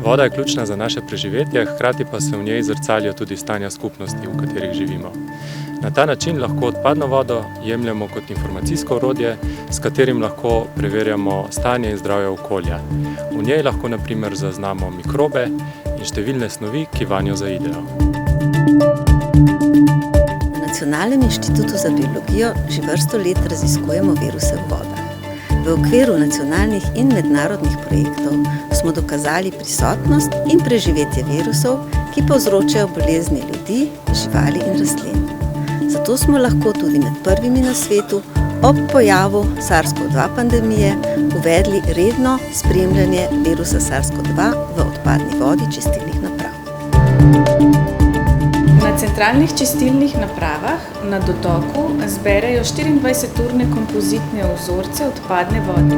Voda je ključna za naše preživetje, hkrati pa se v njej zrcalijo tudi stanja skupnosti, v katerih živimo. Na ta način lahko odpadno vodo jemljemo kot informacijsko orodje, s katerim lahko preverjamo stanje in zdravje okolja. V njej lahko na primer zaznamo mikrobe in številne snovi, ki vanjo zaidejo. Na Nacionalnem inštitutu za biologijo že vrsto let raziskujemo viruse v vodah. V okviru nacionalnih in mednarodnih projektov smo dokazali prisotnost in preživetje virusov, ki povzročajo bolezni ljudi, živali in rastlin. Zato smo lahko tudi med prvimi na svetu ob pojavu SARS-CoV-2 pandemije uvedli redno spremljanje virusa SARS-CoV-2 v odpadni vodi čistilnih naprav. Na centralnih čistilnih napravah na dotoku zberejo 24-urne kompozitne vzorce odpadne vode.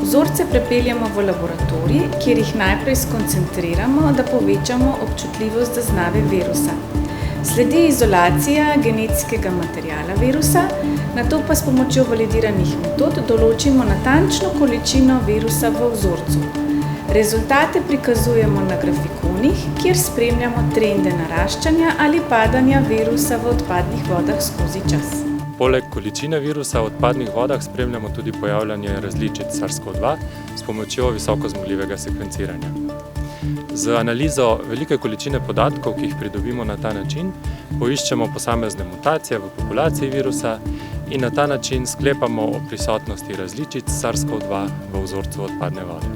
Vzorce prepeljemo v laboratorij, kjer jih najprej skoncentriramo, da povečamo občutljivost zaznave virusa. Sledi izolacija genetskega materiala virusa, nato pa s pomočjo validiranih metod določimo natančno količino virusa v vzorcu. Rezultate prikazujemo na grafikonih, kjer spremljamo trende naraščanja ali padanja virusa v odpadnih vodah skozi čas. Poleg količine virusa v odpadnih vodah spremljamo tudi pojavljanje različic SARS-CoV-2 s pomočjo visokozmogljivega sekvenciranja. Z analizo velike količine podatkov, ki jih pridobimo na ta način, poiščemo posamezne mutacije v populaciji virusa in na ta način sklepamo o prisotnosti različic SARS-CoV-2 v vzorcu odpadne vode.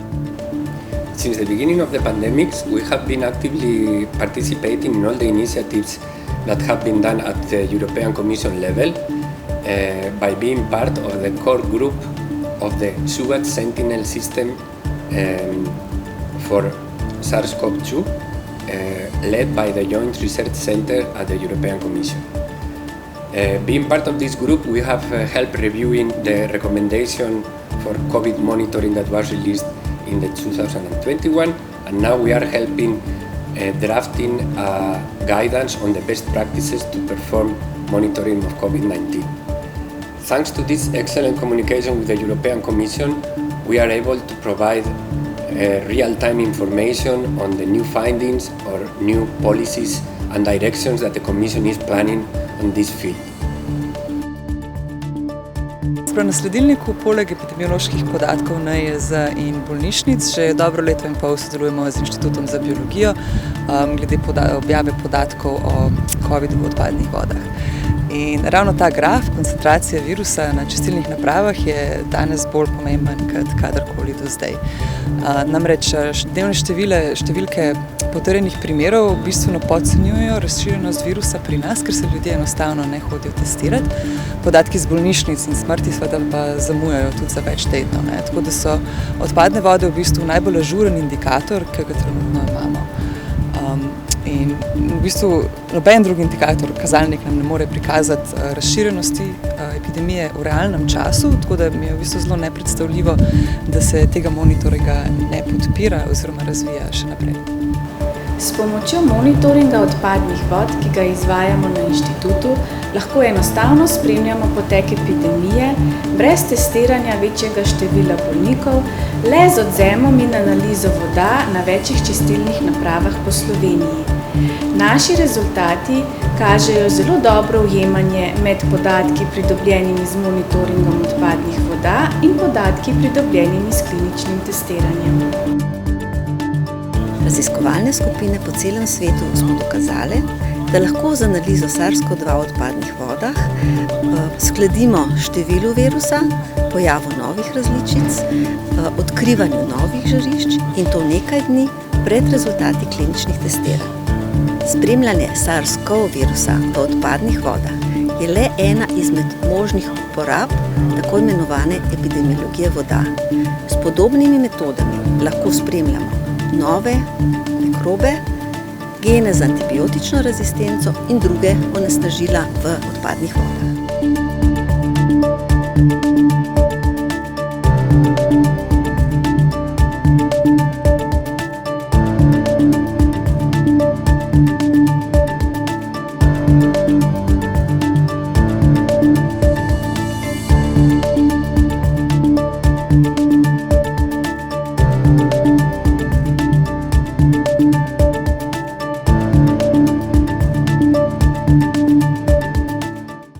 Since the beginning of the pandemic, we have been actively participating in all the initiatives that have been done at the European Commission level by being part of the core group of the SUGAT Sentinel system for SARS-CoV-2 led by the Joint Research Center at the European Commission. Being part of this group, we have helped reviewing the recommendation for COVID monitoring that was released in the 2021, and now we are helping drafting guidance on the best practices to perform monitoring of COVID-19. Thanks to this excellent communication with the European Commission, we are able to provide real-time information on the new findings or new policies and directions that the Commission is planning on this field. Na sledilniku poleg epidemioloških podatkov NIJZ in bolnišnic že dobro leto in pol sodelujemo z Inštitutom za biologijo glede objave podatkov o COVID v odpadnih vodah. In ravno ta graf, koncentracija virusa na čistilnih napravah, je danes bolj pomemben kot kadarkoli do zdaj. Namreč dnevne številke potrjenih primerov bistveno podcenjujejo razširjenost virusa pri nas, ker se ljudje enostavno ne hodijo testirati. Podatki z bolnišnic in smrti seveda pa zamujajo tudi za več tednov. Tako da so odpadne vode v bistvu najbolj ažuren indikator, ki ga trenutno imamo. In v bistvu noben drugi indikator, kazalnik nam ne more prikazati razširjenosti epidemije v realnem času, tako da mi je v bistvu zelo nepredstavljivo, da se tega monitoringa ne podpira oziroma razvija še naprej. S pomočjo monitoringa odpadnih vod, ki ga izvajamo na inštitutu, lahko enostavno spremljamo potek epidemije, brez testiranja večjega števila bolnikov, le z odvzemom in analizo voda na večjih čistilnih napravah po Sloveniji. Naši rezultati kažejo zelo dobro ujemanje med podatki pridobljenimi z monitoringom odpadnih voda in podatki pridobljenimi s kliničnim testiranjem. Raziskovalne skupine po celem svetu smo dokazale, da lahko z analizo SARS-CoV-2 v odpadnih vodah skladimo številu virusa, pojavu novih različic, odkrivanju novih žarišč in to nekaj dni pred rezultati kliničnih testiranj. Spremljanje SARS-CoV virusa v odpadnih vodah je le ena izmed možnih uporab tako imenovane epidemiologije voda. S podobnimi metodami lahko spremljamo nove mikrobe, gene z antibiotično rezistenco in druge onesnažila v odpadnih vodah.